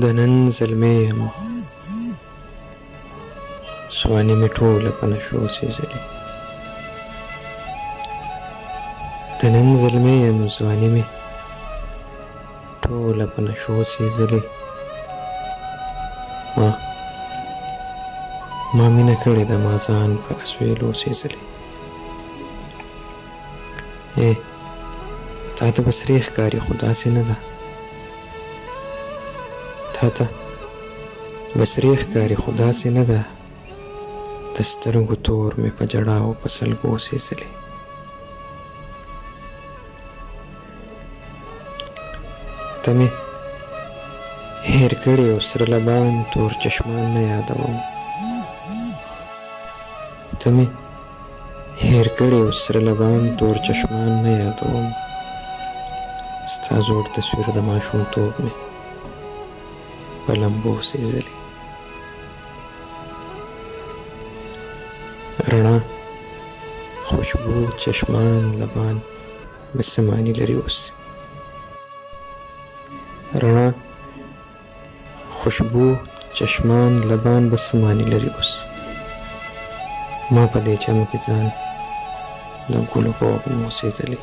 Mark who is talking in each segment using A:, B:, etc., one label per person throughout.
A: د نن زلمی یم ځواني مې ټوله په نشو سېزلې. د نن زلمی یم ځواني مې ټوله په نشو سېزلې. ما مینه کړې ده ما ځان په اسویلو سېزلې. تا ته به سرې ښکاري خو داسې نه ده. تا ته به سرې ښکاري خو داسې نه ده. د سترګو تور مې په جړاو په سلګو سېزلې. ته مې هېر کړې او سره لبان تور چشمان نه یادوم. ته مې هېر کړې او سره لبان تور چشمان نه یادوم. ستا زوړ تصویر د ماشومتوب مې په لمبو سېزلې. رڼا خوشبو چشمان لبان به څه معنی لري اوس. رڼا خوشبو چشمان لبان به څه معنی لري اوس. ما په دې چمن کې ځان د ګلو په وږمو سېزلې.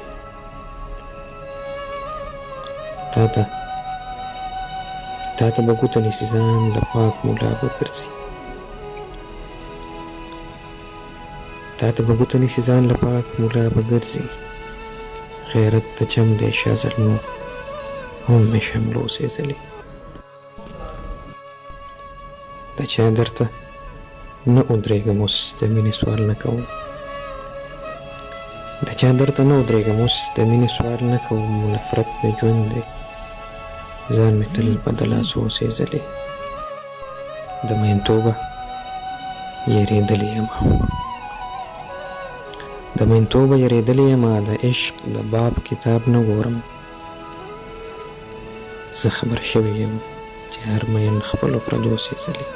A: تا ته به ګوته نیسي ځان له پاک ملا به ګرځي. تا ته به ګوته نیسي ځان له پاک ملا به ګرځي. غیرت د چم دی شاه زلمو هم مې شملو سېزلې. د چا درته نه ودرېږم اوس د مینې سوال نه کوم. د چا درته نه ودرېږم اوس د مینې سوال نه کوم. نفرت مې ژوند دی ځان مې تل په د لاسو سېزلې. د مینتوبه یېرېدلې یمه د مینتوبه یېرېدلې یمه. د عشق د باب کتاب نه ګورم. زه خبر شوی یم چې هر مین خپلو پردو سېزلې.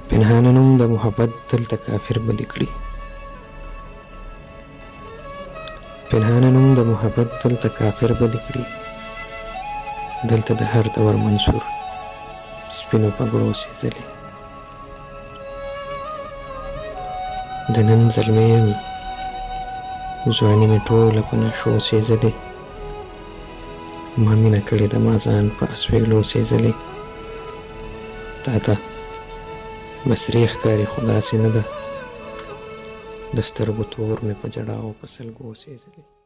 A: پنهانه نوم د محبت دلته کافر بدي کړي. پنهانه نوم د محبت دلته کافر بدي کړي. دلته د هر دور منصور سپینو پګړو سېزلې. د نن زلمی یم ځواني مې ټوله په نشو سېزلې. ما مینه کړې ده ما ځان په اسویلو سېزلې. تا ته به سرې ښکاري خو داسې نه ده. د سترګو تور مې په جړاو په سلګو سېزلې.